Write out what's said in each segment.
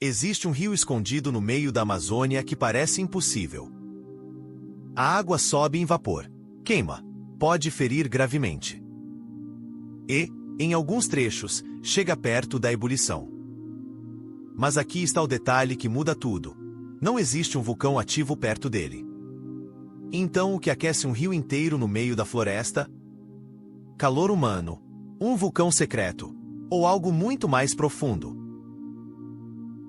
Existe um rio escondido no meio da Amazônia que parece impossível. A água sobe em vapor, queima, pode ferir gravemente. E, em alguns trechos, chega perto da ebulição. Mas aqui está o detalhe que muda tudo. Não existe um vulcão ativo perto dele. Então o que aquece um rio inteiro no meio da floresta? Calor humano, um vulcão secreto, ou algo muito mais profundo.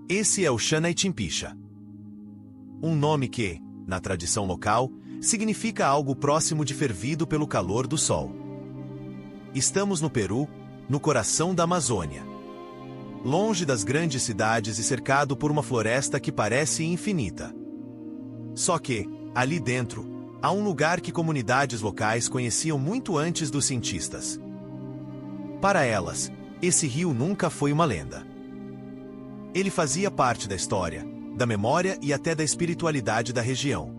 Esse é o Xanaitimpixa. Um nome que, na tradição local, significa algo próximo de fervido pelo calor do sol. Estamos no Peru, no coração da Amazônia. Longe das grandes cidades e cercado por uma floresta que parece infinita. Só que, ali dentro, há um lugar que comunidades locais conheciam muito antes dos cientistas. Para elas, esse rio nunca foi uma lenda. Ele fazia parte da história, da memória e até da espiritualidade da região.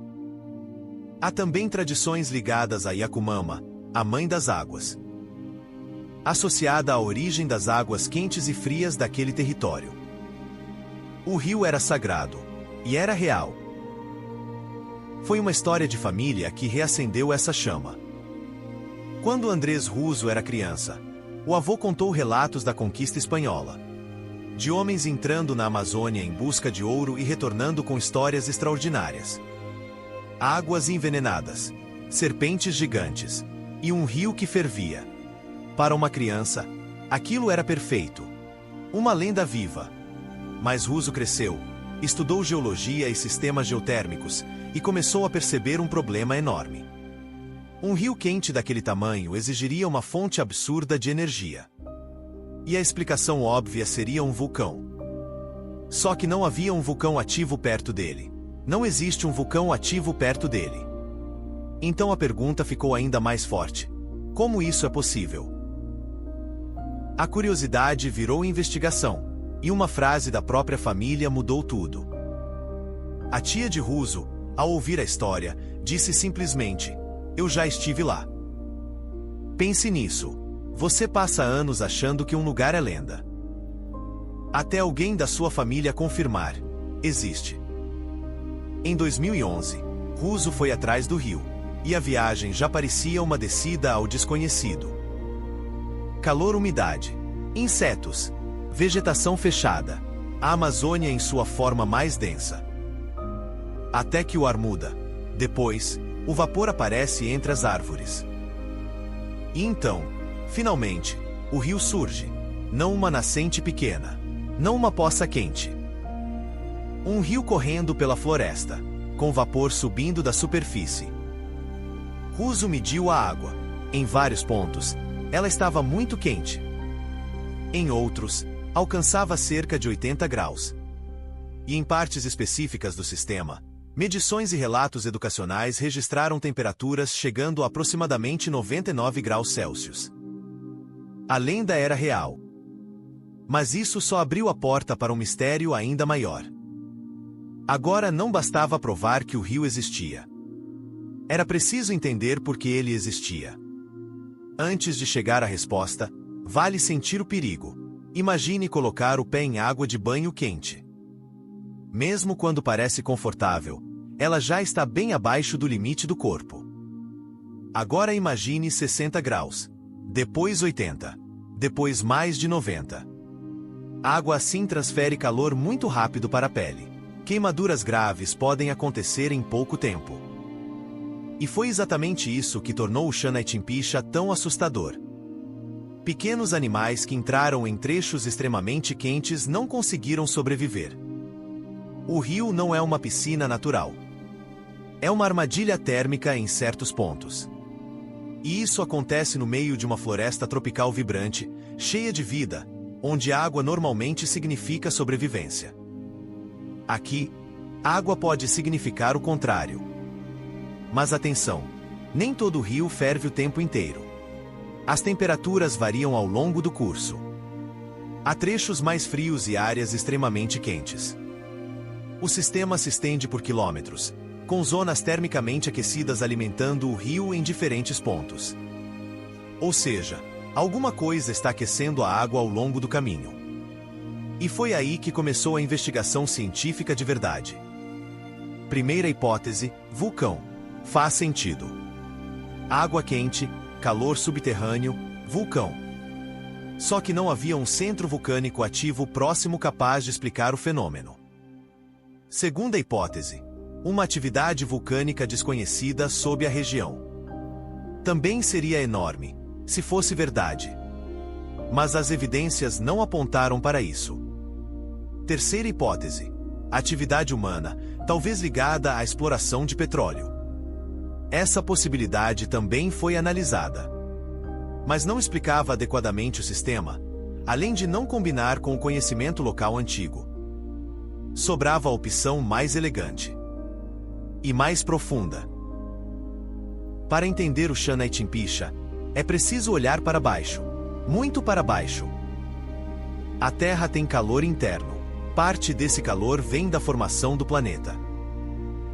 Há também tradições ligadas a Yakumama, a Mãe das Águas, associada à origem das águas quentes e frias daquele território. O rio era sagrado, e era real. Foi uma história de família que reacendeu essa chama. Quando Andrés Russo era criança, o avô contou relatos da conquista espanhola, de homens entrando na Amazônia em busca de ouro e retornando com histórias extraordinárias. Águas envenenadas, serpentes gigantes, e um rio que fervia. Para uma criança, aquilo era perfeito. Uma lenda viva. Mas Russo cresceu, estudou geologia e sistemas geotérmicos, e começou a perceber um problema enorme. Um rio quente daquele tamanho exigiria uma fonte absurda de energia. E a explicação óbvia seria um vulcão. Só que não havia um vulcão ativo perto dele. Não existe um vulcão ativo perto dele. Então a pergunta ficou ainda mais forte. Como isso é possível? A curiosidade virou investigação, e uma frase da própria família mudou tudo. A tia de Russo, ao ouvir a história, disse simplesmente: "Eu já estive lá." Pense nisso. Você passa anos achando que um lugar é lenda. Até alguém da sua família confirmar: existe. Em 2011, Russo foi atrás do rio, e a viagem já parecia uma descida ao desconhecido. Calor, umidade, insetos, vegetação fechada, a Amazônia em sua forma mais densa. Até que o ar muda. Depois, o vapor aparece entre as árvores. E então, finalmente, o rio surge. Não uma nascente pequena, não uma poça quente. Um rio correndo pela floresta, com vapor subindo da superfície. Russo mediu a água. Em vários pontos, ela estava muito quente. Em outros, alcançava cerca de 80 graus. E em partes específicas do sistema, medições e relatos educacionais registraram temperaturas chegando a aproximadamente 99 graus Celsius. A lenda era real. Mas isso só abriu a porta para um mistério ainda maior. Agora não bastava provar que o rio existia. Era preciso entender por que ele existia. Antes de chegar à resposta, vale sentir o perigo. Imagine colocar o pé em água de banho quente. Mesmo quando parece confortável, ela já está bem abaixo do limite do corpo. Agora imagine 60 graus. Depois 80. Depois mais de 90. A água assim transfere calor muito rápido para a pele. Queimaduras graves podem acontecer em pouco tempo. E foi exatamente isso que tornou o Xanaitimpixa tão assustador. Pequenos animais que entraram em trechos extremamente quentes não conseguiram sobreviver. O rio não é uma piscina natural. É uma armadilha térmica em certos pontos. E isso acontece no meio de uma floresta tropical vibrante, cheia de vida, onde água normalmente significa sobrevivência. Aqui, água pode significar o contrário. Mas atenção, nem todo rio ferve o tempo inteiro. As temperaturas variam ao longo do curso. Há trechos mais frios e áreas extremamente quentes. O sistema se estende por quilômetros, com zonas termicamente aquecidas alimentando o rio em diferentes pontos. Ou seja, alguma coisa está aquecendo a água ao longo do caminho. E foi aí que começou a investigação científica de verdade. Primeira hipótese, vulcão. Faz sentido. Água quente, calor subterrâneo, vulcão. Só que não havia um centro vulcânico ativo próximo capaz de explicar o fenômeno. Segunda hipótese, uma atividade vulcânica desconhecida sob a região. Também seria enorme, se fosse verdade. Mas as evidências não apontaram para isso. Terceira hipótese, atividade humana, talvez ligada à exploração de petróleo. Essa possibilidade também foi analisada. Mas não explicava adequadamente o sistema, além de não combinar com o conhecimento local antigo. Sobrava a opção mais elegante e mais profunda. Para entender o Shanaitimpicha, é preciso olhar para baixo, muito para baixo. A Terra tem calor interno. Parte desse calor vem da formação do planeta.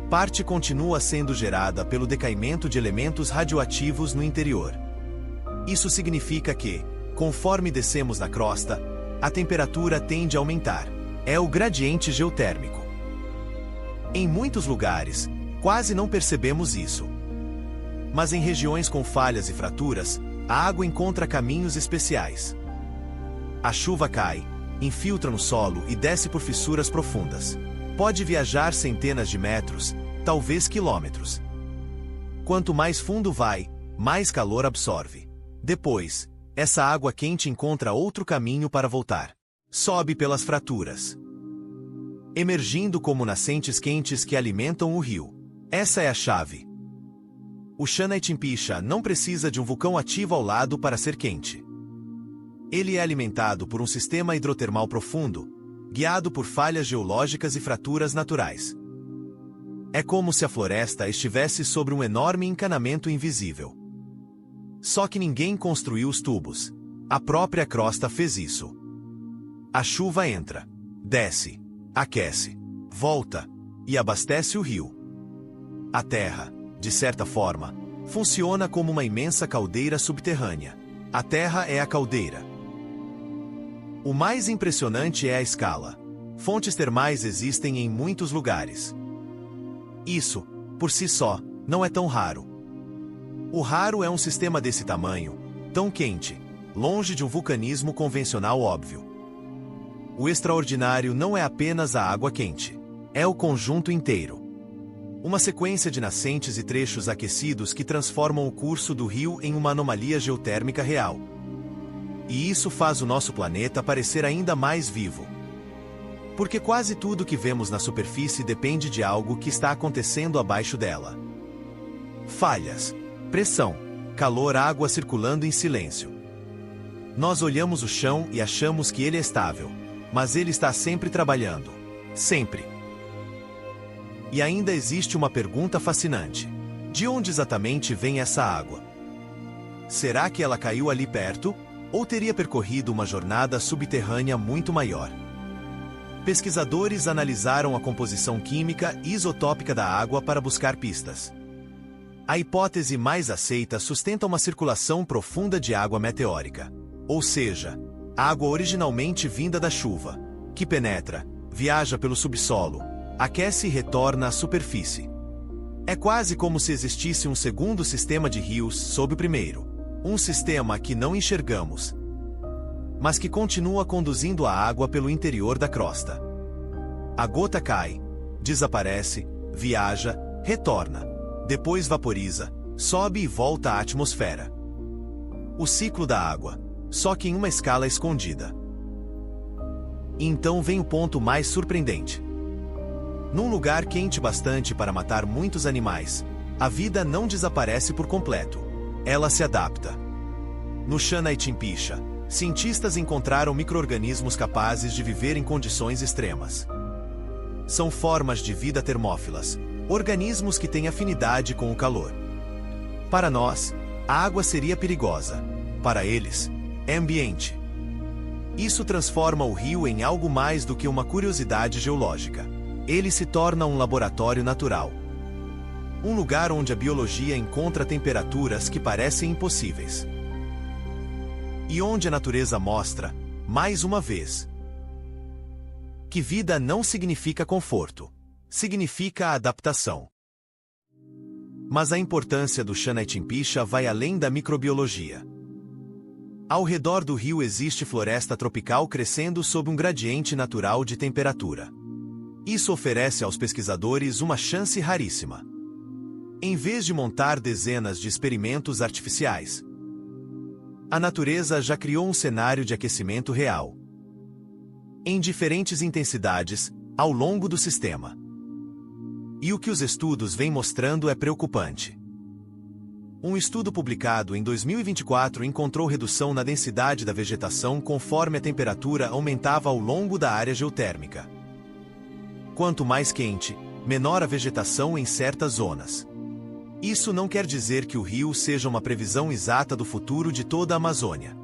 Parte continua sendo gerada pelo decaimento de elementos radioativos no interior. Isso significa que, conforme descemos na crosta, a temperatura tende a aumentar. É o gradiente geotérmico. Em muitos lugares, quase não percebemos isso. Mas em regiões com falhas e fraturas, a água encontra caminhos especiais. A chuva cai, infiltra no solo e desce por fissuras profundas. Pode viajar centenas de metros, talvez quilômetros. Quanto mais fundo vai, mais calor absorve. Depois, essa água quente encontra outro caminho para voltar. Sobe pelas fraturas, emergindo como nascentes quentes que alimentam o rio. Essa é a chave. O Shanaitimpicha não precisa de um vulcão ativo ao lado para ser quente. Ele é alimentado por um sistema hidrotermal profundo, guiado por falhas geológicas e fraturas naturais. É como se a floresta estivesse sobre um enorme encanamento invisível. Só que ninguém construiu os tubos. A própria crosta fez isso. A chuva entra, desce, aquece, volta e abastece o rio. A Terra, de certa forma, funciona como uma imensa caldeira subterrânea. A Terra é a caldeira. O mais impressionante é a escala. Fontes termais existem em muitos lugares. Isso, por si só, não é tão raro. O raro é um sistema desse tamanho, tão quente, longe de um vulcanismo convencional óbvio. O extraordinário não é apenas a água quente. É o conjunto inteiro. Uma sequência de nascentes e trechos aquecidos que transformam o curso do rio em uma anomalia geotérmica real. E isso faz o nosso planeta parecer ainda mais vivo. Porque quase tudo que vemos na superfície depende de algo que está acontecendo abaixo dela. Falhas, pressão, calor, água circulando em silêncio. Nós olhamos o chão e achamos que ele é estável, mas ele está sempre trabalhando. Sempre. E ainda existe uma pergunta fascinante. De onde exatamente vem essa água? Será que ela caiu ali perto? Ou teria percorrido uma jornada subterrânea muito maior? Pesquisadores analisaram a composição química e isotópica da água para buscar pistas. A hipótese mais aceita sustenta uma circulação profunda de água meteórica, ou seja, água originalmente vinda da chuva, que penetra, viaja pelo subsolo, aquece e retorna à superfície. É quase como se existisse um segundo sistema de rios sob o primeiro. Um sistema que não enxergamos, mas que continua conduzindo a água pelo interior da crosta. A gota cai, desaparece, viaja, retorna, depois vaporiza, sobe e volta à atmosfera. O ciclo da água, só que em uma escala escondida. E então vem o ponto mais surpreendente. Num lugar quente bastante para matar muitos animais, a vida não desaparece por completo. Ela se adapta. No Shanaitimpicha, cientistas encontraram micro-organismos capazes de viver em condições extremas. São formas de vida termófilas, organismos que têm afinidade com o calor. Para nós, a água seria perigosa. Para eles, é ambiente. Isso transforma o rio em algo mais do que uma curiosidade geológica. Ele se torna um laboratório natural. Um lugar onde a biologia encontra temperaturas que parecem impossíveis. E onde a natureza mostra, mais uma vez, que vida não significa conforto, significa adaptação. Mas a importância do Xanaitimpixa vai além da microbiologia. Ao redor do rio existe floresta tropical crescendo sob um gradiente natural de temperatura. Isso oferece aos pesquisadores uma chance raríssima. Em vez de montar dezenas de experimentos artificiais, a natureza já criou um cenário de aquecimento real, em diferentes intensidades, ao longo do sistema. E o que os estudos vêm mostrando é preocupante. Um estudo publicado em 2024 encontrou redução na densidade da vegetação conforme a temperatura aumentava ao longo da área geotérmica. Quanto mais quente, menor a vegetação em certas zonas. Isso não quer dizer que o rio seja uma previsão exata do futuro de toda a Amazônia.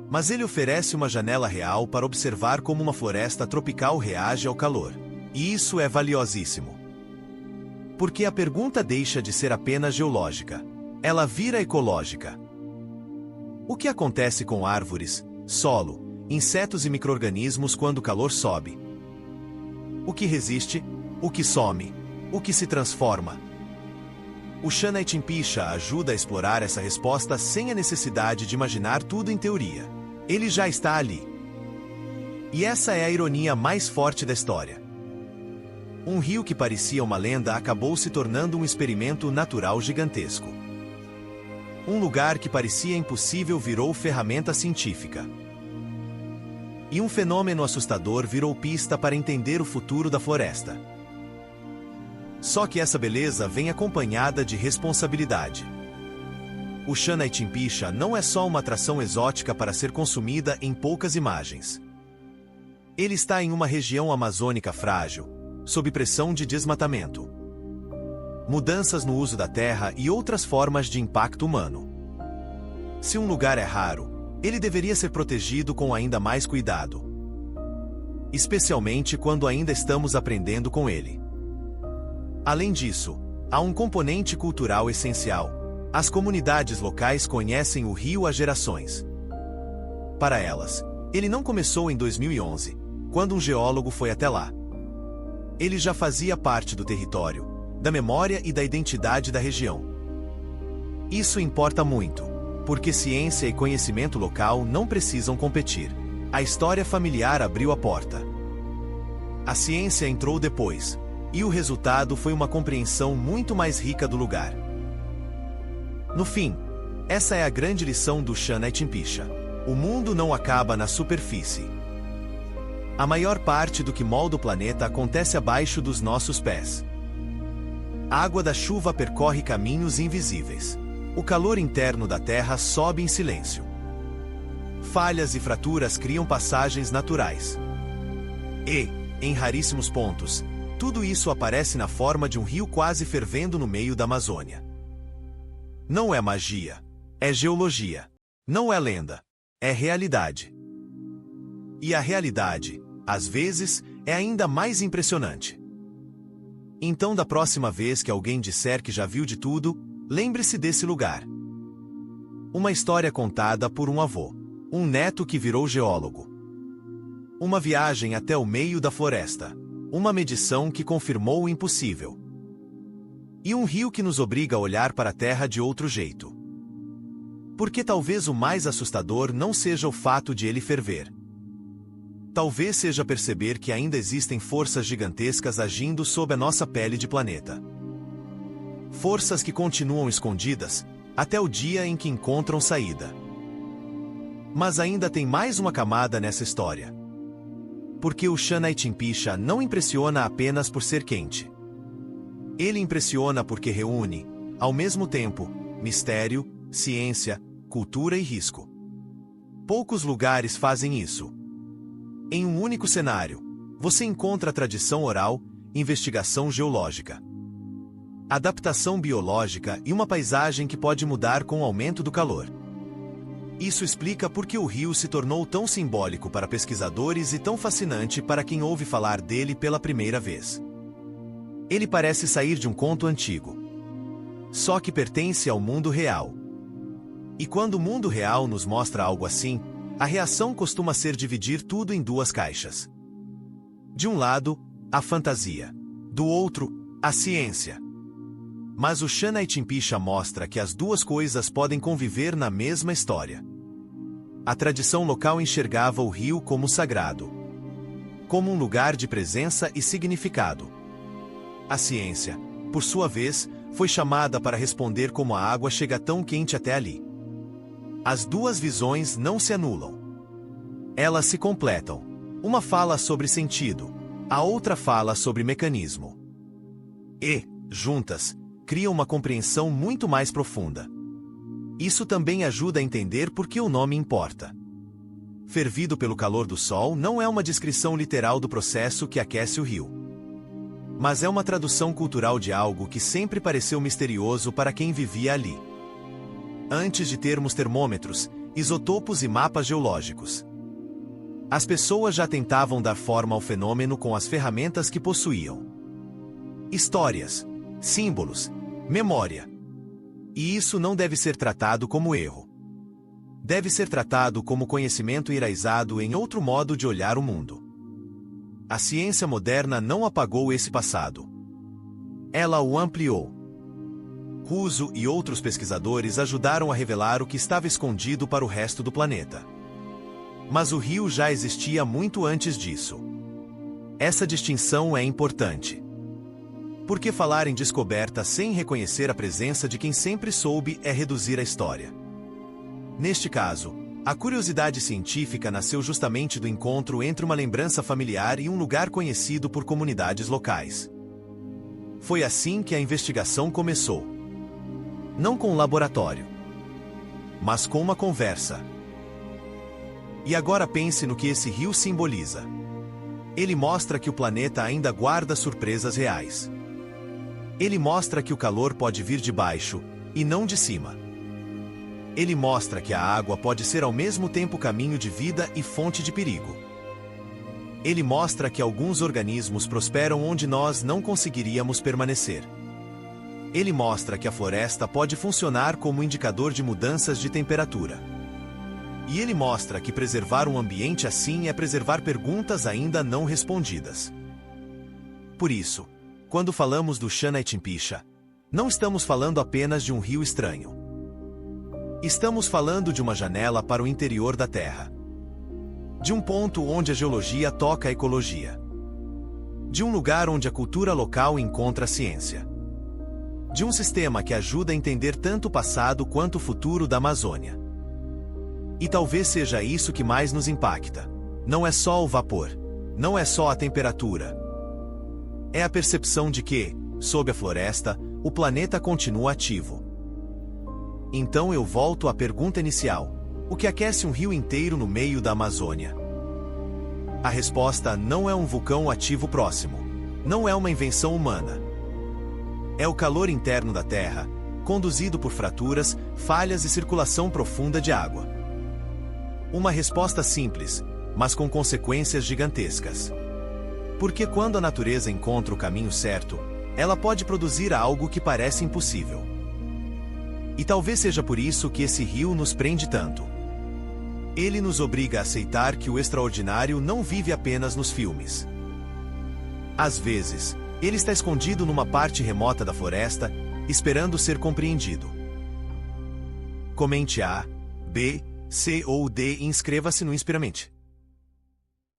Mas ele oferece uma janela real para observar como uma floresta tropical reage ao calor. E isso é valiosíssimo. Porque a pergunta deixa de ser apenas geológica. Ela vira ecológica. O que acontece com árvores, solo, insetos e micro-organismos quando o calor sobe? O que resiste? O que some? O que se transforma? O Xanaitimpixa ajuda a explorar essa resposta sem a necessidade de imaginar tudo em teoria. Ele já está ali. E essa é a ironia mais forte da história. Um rio que parecia uma lenda acabou se tornando um experimento natural gigantesco. Um lugar que parecia impossível virou ferramenta científica. E um fenômeno assustador virou pista para entender o futuro da floresta. Só que essa beleza vem acompanhada de responsabilidade. O Xanaitimpixa não é só uma atração exótica para ser consumida em poucas imagens. Ele está em uma região amazônica frágil, sob pressão de desmatamento, mudanças no uso da terra e outras formas de impacto humano. Se um lugar é raro, ele deveria ser protegido com ainda mais cuidado. Especialmente quando ainda estamos aprendendo com ele. Além disso, há um componente cultural essencial. As comunidades locais conhecem o rio há gerações. Para elas, ele não começou em 2011, quando um geólogo foi até lá. Ele já fazia parte do território, da memória e da identidade da região. Isso importa muito, porque ciência e conhecimento local não precisam competir. A história familiar abriu a porta. A ciência entrou depois, e o resultado foi uma compreensão muito mais rica do lugar. No fim, essa é a grande lição do Xanaitimpixa. O mundo não acaba na superfície. A maior parte do que molda o planeta acontece abaixo dos nossos pés. A água da chuva percorre caminhos invisíveis. O calor interno da Terra sobe em silêncio. Falhas e fraturas criam passagens naturais. E, em raríssimos pontos, tudo isso aparece na forma de um rio quase fervendo no meio da Amazônia. Não é magia. É geologia. Não é lenda. É realidade. E a realidade, às vezes, é ainda mais impressionante. Então, da próxima vez que alguém disser que já viu de tudo, lembre-se desse lugar. Uma história contada por um avô. Um neto que virou geólogo. Uma viagem até o meio da floresta. Uma medição que confirmou o impossível. E um rio que nos obriga a olhar para a terra de outro jeito. Porque talvez o mais assustador não seja o fato de ele ferver. Talvez seja perceber que ainda existem forças gigantescas agindo sob a nossa pele de planeta. Forças que continuam escondidas, até o dia em que encontram saída. Mas ainda tem mais uma camada nessa história. Porque o Xanaitimpixa não impressiona apenas por ser quente. Ele impressiona porque reúne, ao mesmo tempo, mistério, ciência, cultura e risco. Poucos lugares fazem isso. Em um único cenário, você encontra tradição oral, investigação geológica, adaptação biológica e uma paisagem que pode mudar com o aumento do calor. Isso explica por que o rio se tornou tão simbólico para pesquisadores e tão fascinante para quem ouve falar dele pela primeira vez. Ele parece sair de um conto antigo. Só que pertence ao mundo real. E quando o mundo real nos mostra algo assim, a reação costuma ser dividir tudo em duas caixas. De um lado, a fantasia. Do outro, a ciência. Mas o Shanaitimpisha mostra que as duas coisas podem conviver na mesma história. A tradição local enxergava o rio como sagrado, como um lugar de presença e significado. A ciência, por sua vez, foi chamada para responder como a água chega tão quente até ali. As duas visões não se anulam. Elas se completam. Uma fala sobre sentido, a outra fala sobre mecanismo. E, juntas, criam uma compreensão muito mais profunda. Isso também ajuda a entender por que o nome importa. Fervido pelo calor do sol não é uma descrição literal do processo que aquece o rio. Mas é uma tradução cultural de algo que sempre pareceu misterioso para quem vivia ali. Antes de termos termômetros, isotopos e mapas geológicos, as pessoas já tentavam dar forma ao fenômeno com as ferramentas que possuíam. Histórias, símbolos, memória. E isso não deve ser tratado como erro. Deve ser tratado como conhecimento enraizado em outro modo de olhar o mundo. A ciência moderna não apagou esse passado. Ela o ampliou. Russo e outros pesquisadores ajudaram a revelar o que estava escondido para o resto do planeta. Mas o rio já existia muito antes disso. Essa distinção é importante. Porque falar em descoberta sem reconhecer a presença de quem sempre soube é reduzir a história. Neste caso, a curiosidade científica nasceu justamente do encontro entre uma lembrança familiar e um lugar conhecido por comunidades locais. Foi assim que a investigação começou. Não com um laboratório, mas com uma conversa. E agora pense no que esse rio simboliza. Ele mostra que o planeta ainda guarda surpresas reais. Ele mostra que o calor pode vir de baixo, e não de cima. Ele mostra que a água pode ser ao mesmo tempo caminho de vida e fonte de perigo. Ele mostra que alguns organismos prosperam onde nós não conseguiríamos permanecer. Ele mostra que a floresta pode funcionar como indicador de mudanças de temperatura. E ele mostra que preservar um ambiente assim é preservar perguntas ainda não respondidas. Por isso, quando falamos do Shanaitimpisha, não estamos falando apenas de um rio estranho. Estamos falando de uma janela para o interior da Terra. De um ponto onde a geologia toca a ecologia. De um lugar onde a cultura local encontra a ciência. De um sistema que ajuda a entender tanto o passado quanto o futuro da Amazônia. E talvez seja isso que mais nos impacta. Não é só o vapor. Não é só a temperatura. É a percepção de que, sob a floresta, o planeta continua ativo. Então eu volto à pergunta inicial: o que aquece um rio inteiro no meio da Amazônia? A resposta não é um vulcão ativo próximo. Não é uma invenção humana. É o calor interno da Terra, conduzido por fraturas, falhas e circulação profunda de água. Uma resposta simples, mas com consequências gigantescas. Porque quando a natureza encontra o caminho certo, ela pode produzir algo que parece impossível. E talvez seja por isso que esse rio nos prende tanto. Ele nos obriga a aceitar que o extraordinário não vive apenas nos filmes. Às vezes, ele está escondido numa parte remota da floresta, esperando ser compreendido. Comente A, B, C ou D e inscreva-se no Inspiramente.